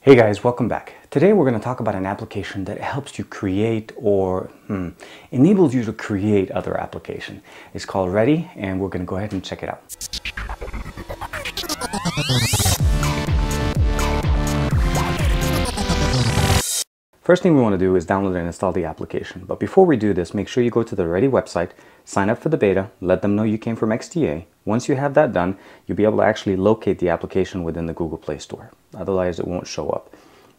Hey guys, welcome back. Today we're going to talk about an application that helps you create or enables you to create other application. It's called Rehti, and we're going to go ahead and check it out. First thing we want to do is download and install the application. But before we do this, make sure you go to the Rehti website, sign up for the beta, let them know you came from XDA. Once you have that done, you'll be able to actually locate the application within the Google Play Store. Otherwise, it won't show up.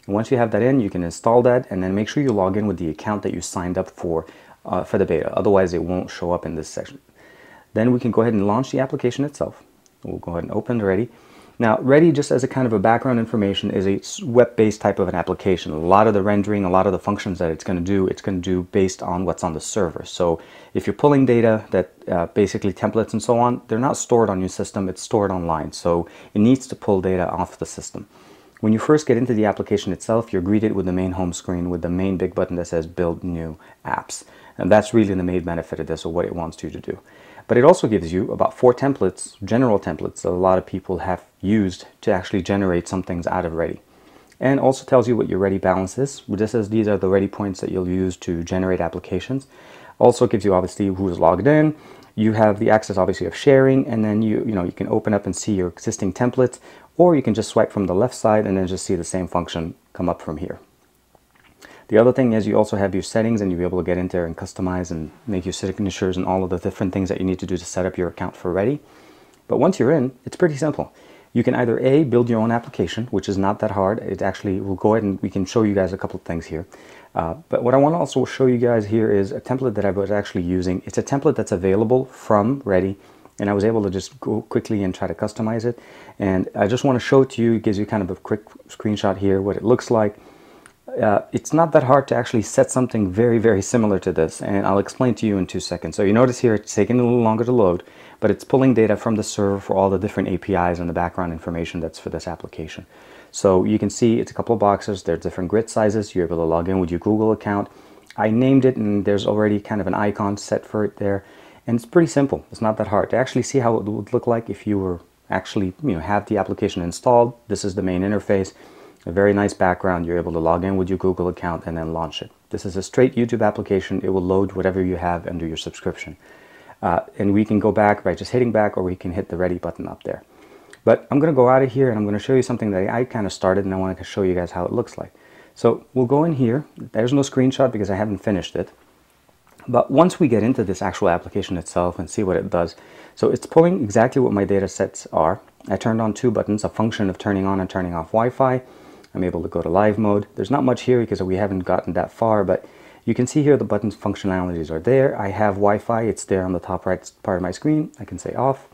And once you have that in, you can install that and then make sure you log in with the account that you signed up for the beta. Otherwise, it won't show up in this section. Then we can go ahead and launch the application itself. We'll go ahead and open Rehti. Now, Rehti, just as a kind of a background information, is a web-based type of an application. A lot of the rendering, a lot of the functions that it's going to do based on what's on the server. So if you're pulling data that basically templates and so on, they're not stored on your system, it's stored online. So it needs to pull data off the system. When you first get into the application itself, you're greeted with the main home screen with the main big button that says Build New Apps. And that's really the main benefit of this, or what it wants you to do. But it also gives you about 4 templates, general templates, that a lot of people have used to actually generate some things out of Rehti. And also tells you what your Rehti balance is. Just as these are the Rehti points that you'll use to generate applications. Also gives you obviously who's logged in. You have the access obviously of sharing, and then you can open up and see your existing templates, or you can just swipe from the left side and then just see the same function come up from here. The other thing is you also have your settings, and you'll be able to get in there and customize and make your signatures and all of the different things that you need to do to set up your account for Rehti. But once you're in, it's pretty simple. You can either A, build your own application, which is not that hard. It actually, we'll go ahead and we can show you guys a couple of things here. But what I want to also show you guys here is a template that I was actually using. It's a template that's available from Rehti, and I was able to just go quickly and try to customize it. And I just want to show it to you. It gives you kind of a quick screenshot here, what it looks like. It's not that hard to actually set something very, very similar to this, and I'll explain to you in 2 seconds. So you notice here it's taking a little longer to load, but it's pulling data from the server for all the different APIs and the background information that's for this application. So you can see it's a couple of boxes, there are different grid sizes, you're able to log in with your Google account. I named it, and there's already kind of an icon set for it there, and it's pretty simple. It's not that hard to actually see how it would look like if you were actually have the application installed. This is the main interface. A very nice background. You're able to log in with your Google account and then launch it. This is a straight YouTube application. It will load whatever you have under your subscription. And we can go back by just hitting back, or we can hit the Rehti button up there. But I'm going to go out of here and I'm going to show you something that I kind of started, and I want to show you guys how it looks like. So we'll go in here. There's no screenshot because I haven't finished it. But once we get into this actual application itself and see what it does, so it's pulling exactly what my data sets are. I turned on 2 buttons, a function of turning on and turning off Wi-Fi. I'm able to go to live mode. There's not much here because we haven't gotten that far, but you can see here the buttons functionalities are there. I have Wi-Fi. It's there on the top right part of my screen. I can say off,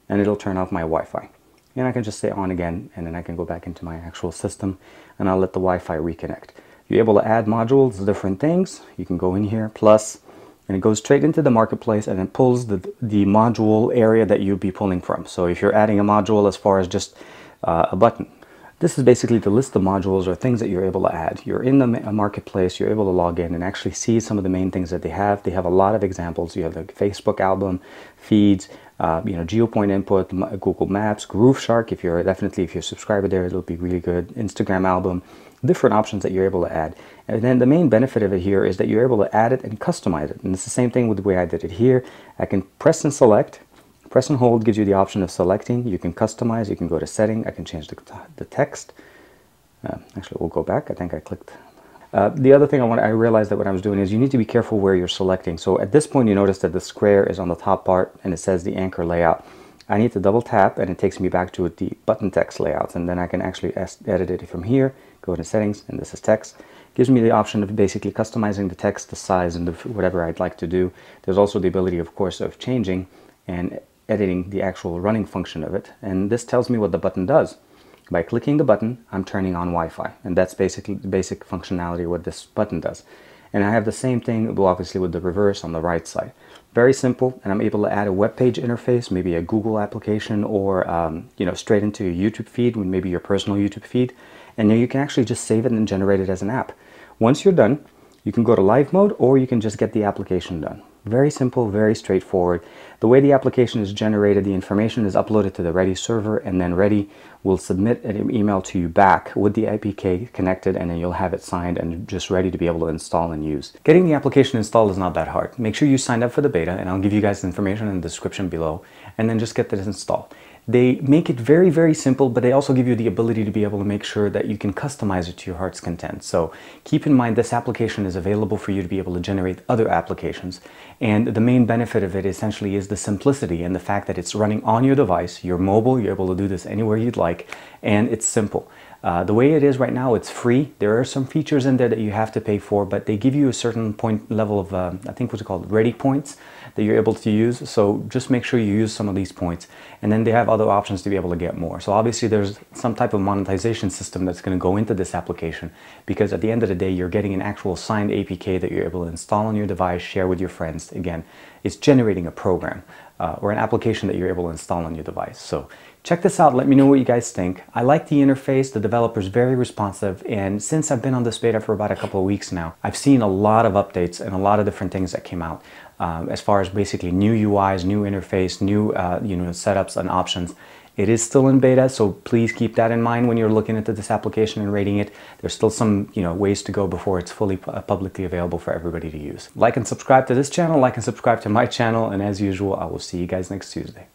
and it'll turn off my Wi-Fi. And I can just say on again, and then I can go back into my actual system, and I'll let the Wi-Fi reconnect. You're able to add modules, different things. You can go in here, plus, and it goes straight into the marketplace, and it pulls the module area that you'll be pulling from. So if you're adding a module as far as just a button, this is basically the list of modules or things that you're able to add. You're in the marketplace, you're able to log in and actually see some of the main things that they have. They have a lot of examples. You have the Facebook album, feeds, GeoPoint input, Google Maps, Grooveshark. If you're a subscriber there, it'll be really good. Instagram album, different options that you're able to add. And then the main benefit of it here is that you're able to add it and customize it. And it's the same thing with the way I did it here. I can press and select. Press and hold gives you the option of selecting. You can customize, you can go to setting, I can change the text. Actually, we'll go back. I think I clicked. The other thing I realized that what I was doing is you need to be careful where you're selecting. So at this point, you notice that the square is on the top part and it says the anchor layout. I need to double tap and it takes me back to the button text layouts, and then I can actually edit it from here, go to settings, and this is text. Gives me the option of basically customizing the text, the size, and whatever I'd like to do. There's also the ability, of course, of changing and editing the actual running function of it, and this tells me what the button does. By clicking the button, I'm turning on Wi-Fi, and that's basically the basic functionality of what this button does. And I have the same thing, obviously, with the reverse on the right side. Very simple, and I'm able to add a web page interface, maybe a Google application, or straight into your YouTube feed, maybe your personal YouTube feed, and then you can actually just save it and generate it as an app. Once you're done, you can go to live mode, or you can just get the application done. Very simple, very straightforward. The way the application is generated, the information is uploaded to the Rheti server, and then Rheti will submit an email to you back with the APK connected, and then you'll have it signed and just ready to be able to install and use. Getting the application installed is not that hard. Make sure you signed up for the beta, and I'll give you guys the information in the description below, and then just get this installed. They make it very, very simple, but they also give you the ability to be able to make sure that you can customize it to your heart's content. So keep in mind this application is available for you to be able to generate other applications. And the main benefit of it essentially is the simplicity and the fact that it's running on your device. You're mobile, you're able to do this anywhere you'd like, and it's simple. The way it is right now, it's free. There are some features in there that you have to pay for, but they give you a certain point level of, I think what's called Rheti points that you're able to use. So just make sure you use some of these points. And then they have other options to be able to get more. So obviously there's some type of monetization system that's going to go into this application, because at the end of the day, you're getting an actual signed APK that you're able to install on your device, share with your friends. Again, it's generating a program or an application that you're able to install on your device. So check this out. Let me know what you guys think. I like the interface. The developer's very responsive. And since I've been on this beta for about a couple of weeks now, I've seen a lot of updates and a lot of different things that came out as far as basically new UIs, new interface, new setups and options. It is still in beta, so please keep that in mind when you're looking into this application and rating it. There's still some ways to go before it's fully publicly available for everybody to use. Like and subscribe to this channel, like and subscribe to my channel, and as usual, I will see you guys next Tuesday.